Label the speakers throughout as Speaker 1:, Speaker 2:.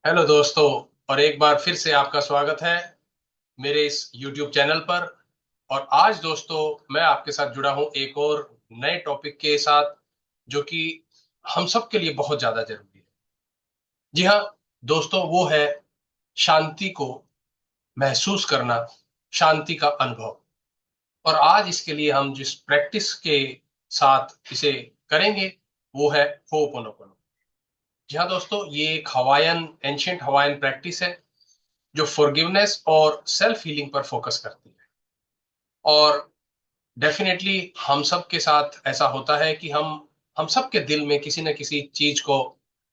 Speaker 1: Hello दोस्तों। और एक बार फिर से आपका स्वागत है मेरे इस YouTube चैनल पर। और आज दोस्तों मैं आपके साथ जुड़ा हूं एक और नए टॉपिक के साथ, जो कि हम सब के लिए बहुत ज्यादा जरूरी है। जी हाँ दोस्तों, वो है शांति को महसूस करना, शांति का अनुभव। और आज इसके लिए हम जिस प्रैक्टिस के साथ इसे करेंगे वो है होपोनोपोनो। जी हाँ दोस्तों, ये एक हवायन एंशियंट हवायन प्रैक्टिस है जो फॉरगिवनेस और सेल्फ हीलिंग पर फोकस करती है। और डेफिनेटली हम सब के साथ ऐसा होता है कि हम सब के दिल में किसी न किसी चीज को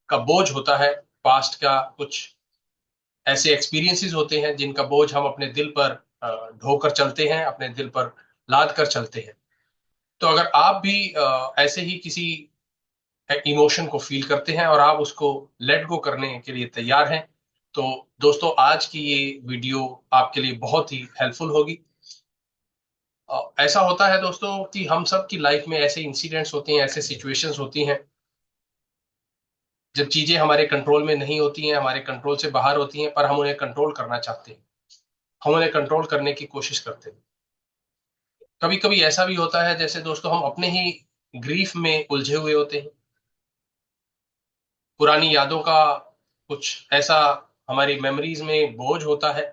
Speaker 1: का बोझ होता है। पास्ट का कुछ ऐसे एक्सपीरियंसेस होते हैं जिनका बोझ हम अपने दिल पर ढोकर चलते हैं, अपने दिल पर लाद कर चलते हैं। तो अगर आप भी ऐसे ही किसी इमोशन को फील करते हैं और आप उसको लेट गो करने के लिए तैयार हैं, तो दोस्तों आज की ये वीडियो आपके लिए बहुत ही हेल्पफुल होगी। ऐसा होता है दोस्तों कि हम सब की लाइफ में ऐसे इंसिडेंट्स होते हैं, ऐसे सिचुएशंस होती हैं जब चीजें हमारे कंट्रोल में नहीं होती हैं, हमारे कंट्रोल से बाहर होती हैं, पर हम उन्हें कंट्रोल करना चाहते हैं, हम उन्हें कंट्रोल करने की कोशिश करते हैं। कभी कभी ऐसा भी होता है जैसे दोस्तों हम अपने ही ग्रीफ में उलझे हुए होते हैं। पुरानी यादों का कुछ ऐसा हमारी मेमोरीज में बोझ होता है,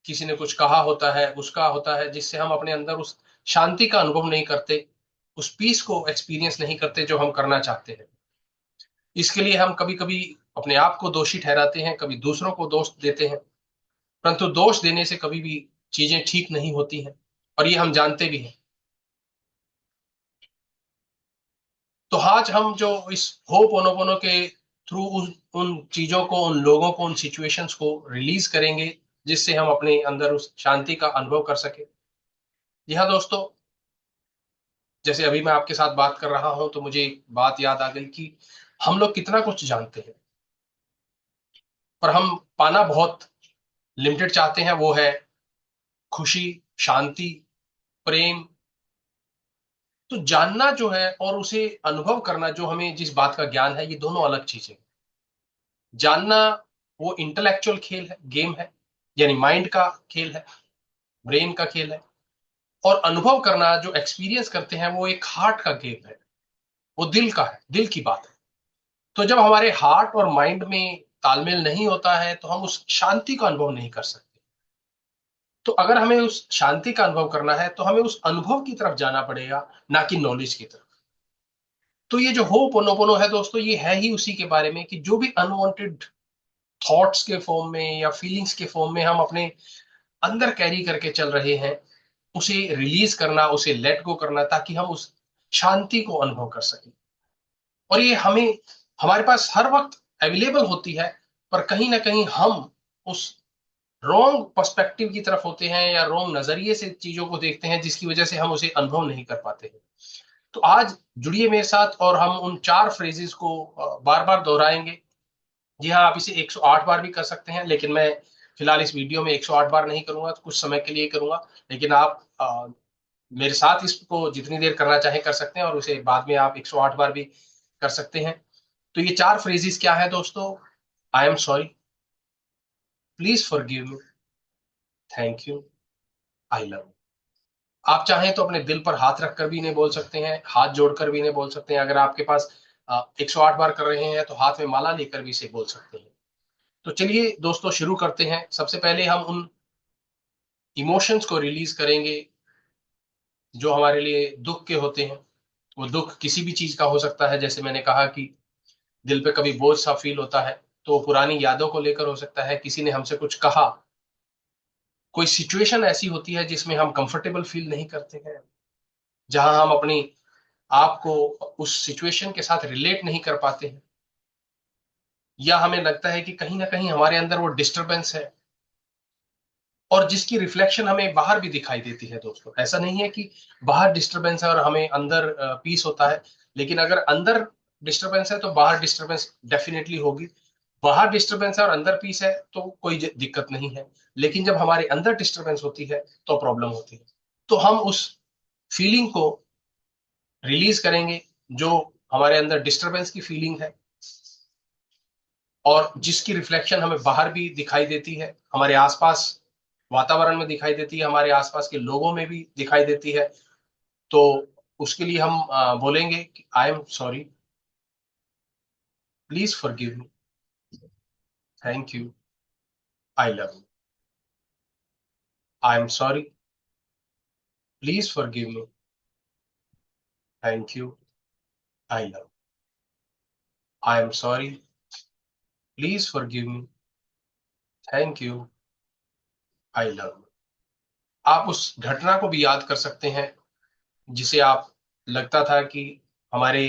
Speaker 1: किसी ने कुछ कहा होता है, उसका होता है, जिससे हम अपने अंदर उस शांति का अनुभव नहीं करते, उस पीस को एक्सपीरियंस नहीं करते जो हम करना चाहते हैं। इसके लिए हम कभी कभी अपने आप को दोषी ठहराते हैं, कभी दूसरों को दोष देते हैं। परंतु दोष देने से कभी भी चीजें ठीक नहीं होती हैं, और ये हम जानते भी हैं। तो आज हम जो इस होपोनोपोनो के थ्रू उन चीजों को, उन लोगों को, उन सिचुएशंस को रिलीज करेंगे, जिससे हम अपने अंदर उस शांति का अनुभव कर सके। जी हाँ दोस्तों, जैसे अभी मैं आपके साथ बात कर रहा हूं तो मुझे एक बात याद आ गई कि हम लोग कितना कुछ जानते हैं, पर हम पाना बहुत लिमिटेड चाहते हैं। वो है खुशी, शांति, प्रेम। तो जानना जो है और उसे अनुभव करना, जो हमें जिस बात का ज्ञान है, ये दोनों अलग चीजें हैं। जानना वो इंटेलेक्चुअल खेल है, गेम है, यानी माइंड का खेल है, ब्रेन का खेल है। और अनुभव करना, जो एक्सपीरियंस करते हैं, वो एक हार्ट का गेम है, वो दिल का है, दिल की बात है। तो जब हमारे हार्ट और माइंड में तालमेल नहीं होता है तो हम उस शांति का अनुभव नहीं कर सकते। तो अगर हमें उस शांति का अनुभव करना है तो हमें उस अनुभव की तरफ जाना पड़ेगा, ना कि नॉलेज की तरफ। तो ये जो हो पोनोपोनो है दोस्तों, ये है ही उसी के बारे में कि जो भी अनवांटेड थॉट्स के फॉर्म में या फीलिंग्स के फॉर्म में हम अपने अंदर कैरी करके चल रहे हैं, उसे रिलीज करना, उसे लेट गो करना, ताकि हम उस शांति को अनुभव कर सकें। और ये हमें हमारे पास हर वक्त अवेलेबल होती है, पर कहीं ना कहीं हम उस रॉन्ग पर्सपेक्टिव की तरफ होते हैं या रॉन्ग नजरिए से चीजों को देखते हैं, जिसकी वजह से हम उसे अनुभव नहीं कर पाते हैं। तो आज जुड़िए मेरे साथ और हम उन चार फ्रेजेस को बार बार दोहराएंगे। जी हाँ, आप इसे 108 बार भी कर सकते हैं, लेकिन मैं फिलहाल इस वीडियो में 108 बार नहीं करूंगा, तो कुछ समय के लिए करूंगा। लेकिन आप मेरे साथ इसको जितनी देर करना चाहें कर सकते हैं, और उसे बाद में आप 108 बार भी कर सकते हैं। तो ये चार फ्रेजेस क्या है दोस्तों? I am sorry, please forgive me, thank you, I love you. आप चाहें तो अपने दिल पर हाथ रखकर भी इन्हें बोल सकते हैं, हाथ जोड़कर भी इन्हें बोल सकते हैं। अगर आपके पास 108 बार कर रहे हैं तो हाथ में माला लेकर भी इसे बोल सकते हैं। तो चलिए दोस्तों शुरू करते हैं। सबसे पहले हम उन इमोशंस को रिलीज करेंगे जो हमारे लिए दुख के होते हैं। वो दुख किसी भी चीज का हो सकता है, जैसे मैंने कहा कि दिल पे कभी बोझ सा फील होता है, तो वो पुरानी यादों को लेकर हो सकता है, किसी ने हमसे कुछ कहा, कोई सिचुएशन ऐसी होती है जिसमें हम कंफर्टेबल फील नहीं करते हैं, जहां हम अपनी आप को उस सिचुएशन के साथ रिलेट नहीं कर पाते हैं, या हमें लगता है कि कहीं ना कहीं हमारे अंदर वो डिस्टरबेंस है, और जिसकी रिफ्लेक्शन हमें बाहर भी दिखाई देती है। दोस्तों ऐसा नहीं है कि बाहर डिस्टरबेंस है और हमें अंदर पीस होता है, लेकिन अगर अंदर डिस्टरबेंस है तो बाहर डिस्टरबेंस डेफिनेटली होगी। बाहर डिस्टरबेंस है और अंदर पीस है तो कोई दिक्कत नहीं है, लेकिन जब हमारे अंदर डिस्टरबेंस होती है तो प्रॉब्लम होती है। तो हम उस फीलिंग को रिलीज करेंगे, जो हमारे अंदर डिस्टरबेंस की फीलिंग है। और जिसकी रिफ्लेक्शन हमें बाहर भी दिखाई देती है, हमारे आसपास वातावरण में दिखाई देती है, हमारे आसपास के लोगों में भी दिखाई देती है। तो उसके लिए हम बोलेंगे कि I am sorry, please forgive me, thank you, I love you. I am sorry, please forgive me, thank you, I love. I am sorry, please forgive me, thank you, I love. आप उस घटना को भी याद कर सकते हैं जिसे आप लगता था कि हमारे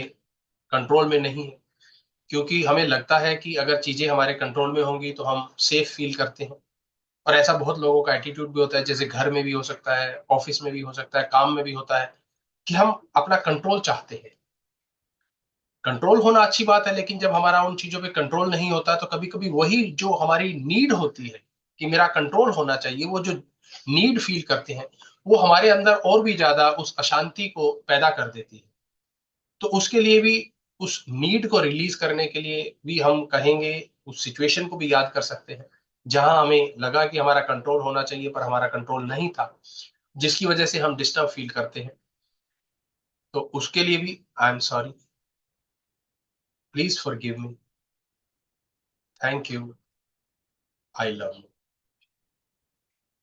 Speaker 1: कंट्रोल में नहीं है, क्योंकि हमें लगता है कि अगर चीजें हमारे कंट्रोल में होंगी तो हम सेफ फील करते हैं। और ऐसा बहुत लोगों का एटीट्यूड भी होता है, जैसे घर में भी हो सकता है, ऑफिस में भी हो सकता है, काम में भी होता है, कि हम अपना कंट्रोल चाहते हैं। कंट्रोल होना अच्छी बात है, लेकिन जब हमारा उन चीजों पे कंट्रोल नहीं होता तो कभी कभी वही जो हमारी नीड होती है कि मेरा कंट्रोल होना चाहिए, वो जो नीड फील करते हैं, वो हमारे अंदर और भी ज्यादा उस अशांति को पैदा कर देती है। तो उसके लिए भी, उस नीड को रिलीज करने के लिए भी हम कहेंगे, उस सिचुएशन को भी याद कर सकते हैं जहां हमें लगा कि हमारा कंट्रोल होना चाहिए पर हमारा कंट्रोल नहीं था, जिसकी वजह से हम डिस्टर्ब फील करते हैं। तो उसके लिए भी I am sorry, please forgive me, thank you, I love you.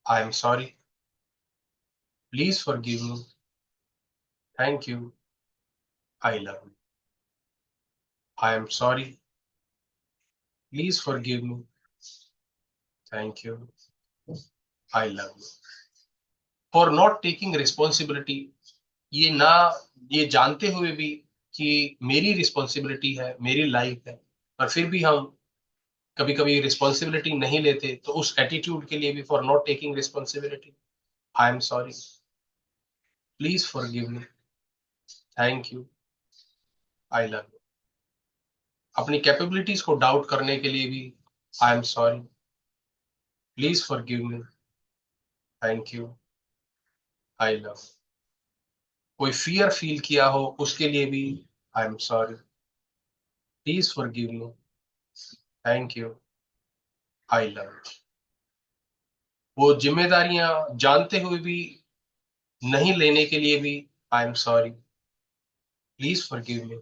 Speaker 1: I am sorry, please forgive me, thank you, I love you. I am sorry, please forgive me, thank you, I love you. For not taking responsibility, ये ना, ये जानते हुए भी कि मेरी responsibility है, मेरी लाइफ है, पर फिर भी हम कभी कभी रिस्पॉन्सिबिलिटी नहीं लेते, तो उस एटीट्यूड के लिए भी, for not taking responsibility, I am sorry, please forgive me, thank you, I love you. अपनी कैपेबिलिटीज को डाउट करने के लिए भी I am sorry, please forgive me, thank you, I love. कोई फियर फील किया हो उसके लिए भी I am sorry, please forgive me, thank you, I love. वो जिम्मेदारियां जानते हुए भी नहीं लेने के लिए भी I am sorry, please forgive me,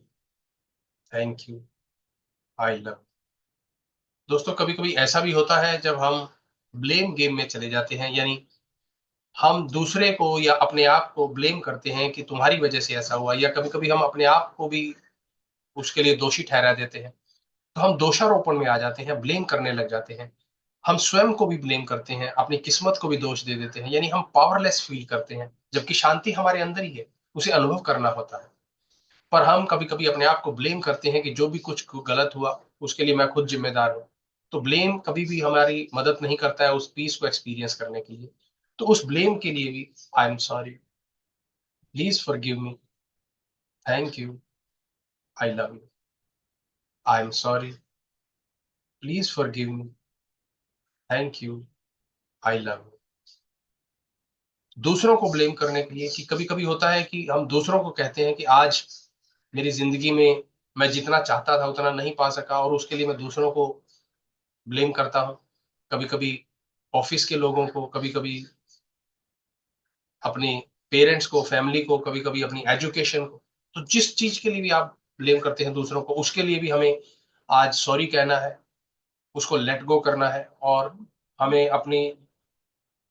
Speaker 1: thank you, I love. दोस्तों, कभी कभी ऐसा भी होता है जब हम ब्लेम गेम में चले जाते हैं, यानी हम दूसरे को या अपने आप को ब्लेम करते हैं कि तुम्हारी वजह से ऐसा हुआ, या कभी कभी हम अपने आप को भी उसके लिए दोषी ठहरा देते हैं। तो हम दोषारोपण में आ जाते हैं, ब्लेम करने लग जाते हैं। हम स्वयं को भी ब्लेम करते हैं, अपनी किस्मत को भी दोष दे देते हैं, यानी हम पावरलेस फील करते हैं, जबकि शांति हमारे अंदर ही है, उसे अनुभव करना होता है। पर हम कभी कभी अपने आप को ब्लेम करते हैं कि जो भी कुछ गलत हुआ उसके लिए मैं खुद जिम्मेदार हूँ। तो ब्लेम कभी भी हमारी मदद नहीं करता है उस पीस को एक्सपीरियंस करने के लिए। तो उस ब्लेम के लिए भी I am sorry, please forgive me, thank you, I love you. I am sorry, please forgive me, thank you, I love you. दूसरों को ब्लेम करने के लिए, कि कभी कभी होता है कि हम दूसरों को कहते हैं कि आज मेरी जिंदगी में मैं जितना चाहता था उतना नहीं पा सका, और उसके लिए मैं दूसरों को ब्लेम करता हूँ। कभी कभी ऑफिस के लोगों को, कभी कभी अपने पेरेंट्स को, फैमिली को, कभी कभी अपनी एजुकेशन को। तो जिस चीज के लिए भी आप ब्लेम करते हैं दूसरों को, उसके लिए भी हमें आज सॉरी कहना है, उसको लेट गो करना है, और हमें अपनी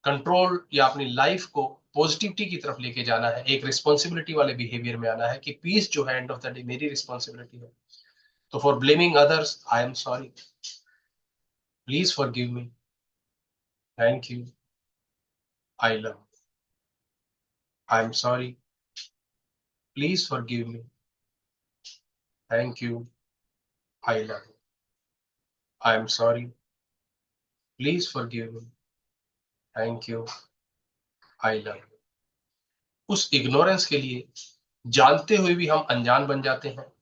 Speaker 1: कंट्रोल या अपनी लाइफ को पॉजिटिविटी की तरफ लेके जाना है, एक रिस्पॉन्सिबिलिटी वाले बिहेवियर में आना है कि पीस जो है एंड ऑफ द डे मेरी रिस्पॉन्सिबिलिटी है। तो for blaming others I am sorry, please forgive me, thank you, I love. I am sorry, please forgive me, thank you, I love. I am sorry, please forgive me, thank you, I love. उस ignorance के लिए जानते हुए भी हम अनजान बन जाते हैं,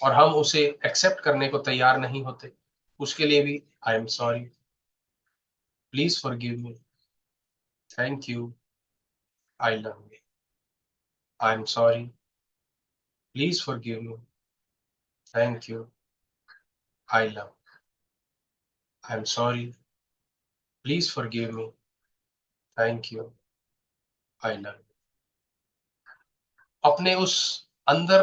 Speaker 1: और हम उसे एक्सेप्ट करने को तैयार नहीं होते। उसके लिए भी I am sorry, please forgive me, thank you, I love you. I am sorry, please forgive me, thank you, I love. I am sorry, please forgive me, thank you, I love you. अपने उस अंदर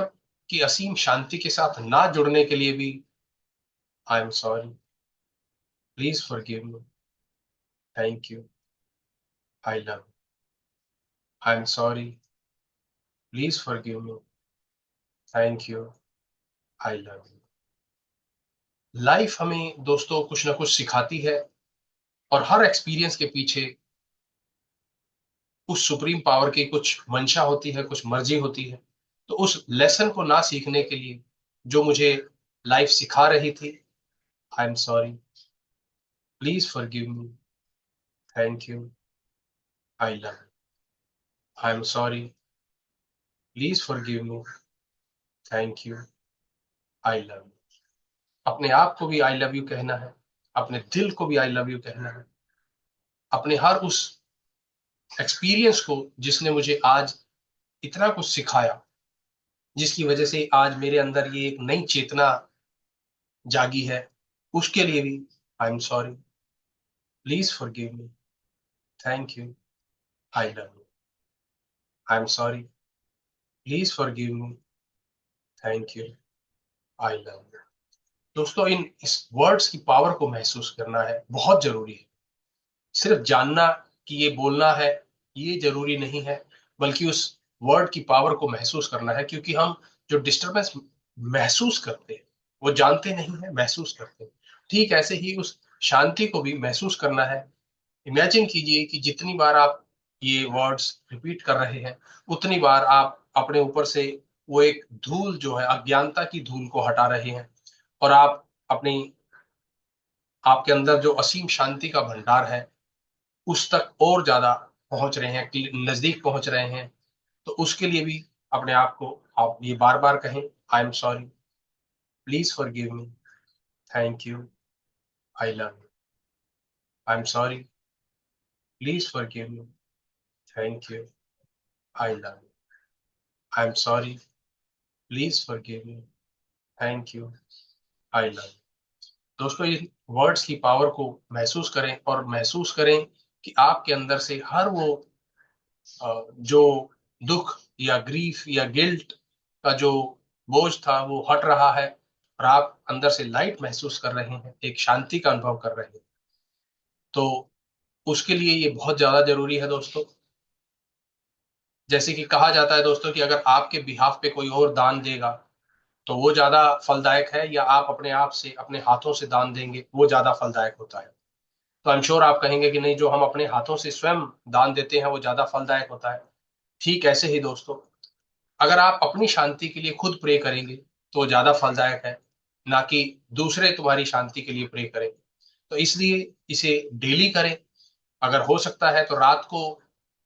Speaker 1: की असीम शांति के साथ ना जुड़ने के लिए भी I am sorry, please forgive me, thank you, I love you. I am sorry, please forgive me, thank you, I love you. Life हमें दोस्तों कुछ ना कुछ सिखाती है, और हर एक्सपीरियंस के पीछे उस सुप्रीम पावर की कुछ मंशा होती है, कुछ मर्जी होती है। तो उस लेसन को ना सीखने के लिए जो मुझे लाइफ सिखा रही थी, I am sorry, please forgive me, thank you, I love you. I am sorry, please forgive me, thank you, I love you. अपने आप को भी आई लव यू कहना है, अपने दिल को भी आई लव यू कहना है, अपने हर उस एक्सपीरियंस को जिसने मुझे आज इतना कुछ सिखाया, जिसकी वजह से आज मेरे अंदर ये एक नई चेतना जागी है, उसके लिए भी I am sorry, please forgive me, thank you, I love you. I am sorry, please forgive me, thank you, I love you. दोस्तों, इन इस वर्ड्स की पावर को महसूस करना है, बहुत जरूरी है। सिर्फ जानना कि ये बोलना है, ये जरूरी नहीं है, बल्कि उस वर्ड की पावर को महसूस करना है, क्योंकि हम जो डिस्टरबेंस महसूस करते हैं वो जानते नहीं है, महसूस करते हैं। ठीक ऐसे ही उस शांति को भी महसूस करना है। इमेजिन कीजिए कि जितनी बार आप ये वर्ड्स रिपीट कर रहे हैं, उतनी बार आप अपने ऊपर से वो एक धूल जो है, अज्ञानता की धूल को हटा रहे हैं, और आप अपनी आपके अंदर जो असीम शांति का भंडार है उस तक और ज्यादा पहुंच रहे हैं, नजदीक पहुंच रहे हैं। तो उसके लिए भी अपने आप को आप ये बार बार कहें, I am sorry, please forgive me, thank you, I love you. I am sorry, please forgive me, thank you, I love you. I am sorry, please forgive me, thank you, I love you. दोस्तों, इन words की power को महसूस करें, और महसूस करें कि आपके अंदर से हर वो जो दुख या ग्रीफ या गिल्ट का जो बोझ था वो हट रहा है, और आप अंदर से लाइट महसूस कर रहे हैं, एक शांति का अनुभव कर रहे हैं। तो उसके लिए ये बहुत ज्यादा जरूरी है दोस्तों। जैसे कि कहा जाता है दोस्तों कि अगर आपके बिहाफ पे कोई और दान देगा तो वो ज्यादा फलदायक है, या आप अपने आप से अपने हाथों से दान देंगे वो ज्यादा फलदायक होता है। तो आई एम श्योर आप कहेंगे कि नहीं, जो हम अपने हाथों से स्वयं दान देते हैं वो ज्यादा फलदायक होता है। ठीक ऐसे ही दोस्तों, अगर आप अपनी शांति के लिए खुद प्रे करेंगे तो ज्यादा फलदायक है, ना कि दूसरे तुम्हारी शांति के लिए प्रे करें। तो इसलिए इसे डेली करें। अगर हो सकता है तो रात को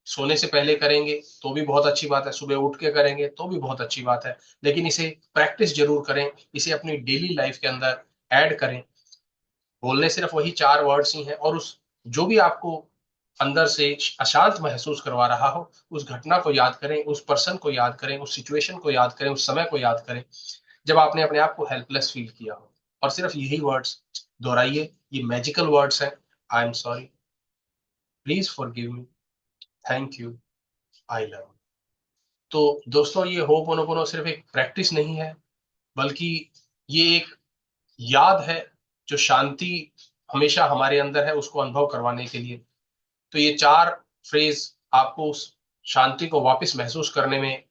Speaker 1: सोने से पहले करेंगे तो भी बहुत अच्छी बात है, सुबह उठ के करेंगे तो भी बहुत अच्छी बात है, लेकिन इसे प्रैक्टिस जरूर करें, इसे अपनी डेली लाइफ के अंदर ऐड करें। बोलने सिर्फ वही 4 वर्ड्स ही हैं, और उस जो भी आपको अंदर से अशांत महसूस करवा रहा हो, उस घटना को याद करें, उस पर्सन को याद करें, उस सिचुएशन को याद करें, उस समय को याद करें जब आपने अपने आप को हेल्पलेस फील किया हो, और सिर्फ यही वर्ड्स दोहराइए। ये मैजिकल वर्ड्स हैं, I am sorry, please forgive me, thank you, I love you. तो दोस्तों, ये होपोनोपोनो सिर्फ एक प्रैक्टिस नहीं है, बल्कि ये एक याद है जो शांति हमेशा हमारे अंदर है उसको अनुभव करवाने के लिए। तो ये 4 फ्रेज आपको उस शांति को वापस महसूस करने में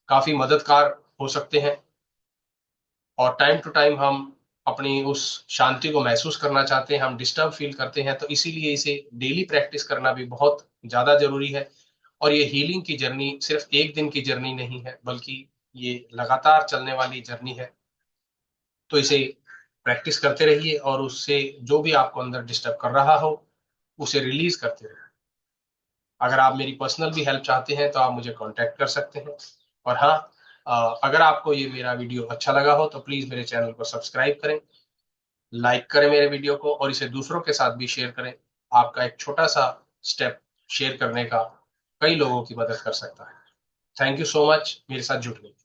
Speaker 1: काफी मददगार हो सकते हैं। और टाइम टू टाइम हम अपनी उस शांति को महसूस करना चाहते हैं, हम डिस्टर्ब फील करते हैं, तो इसीलिए इसे डेली प्रैक्टिस करना भी बहुत ज्यादा जरूरी है। और ये हीलिंग की जर्नी सिर्फ एक दिन की जर्नी नहीं है, बल्कि ये लगातार चलने वाली जर्नी है। तो इसे प्रैक्टिस करते रहिए, और उससे जो भी आपको अंदर डिस्टर्ब कर रहा हो उसे रिलीज करते रहिए। अगर आप मेरी पर्सनल भी हेल्प चाहते हैं तो आप मुझे कांटेक्ट कर सकते हैं। और हाँ, अगर आपको ये मेरा वीडियो अच्छा लगा हो तो प्लीज मेरे चैनल को सब्सक्राइब करें, लाइक करें मेरे वीडियो को, और इसे दूसरों के साथ भी शेयर करें। आपका एक छोटा सा स्टेप शेयर करने का कई लोगों की मदद कर सकता है। थैंक यू सो मच मेरे साथ जुड़ने के लिए।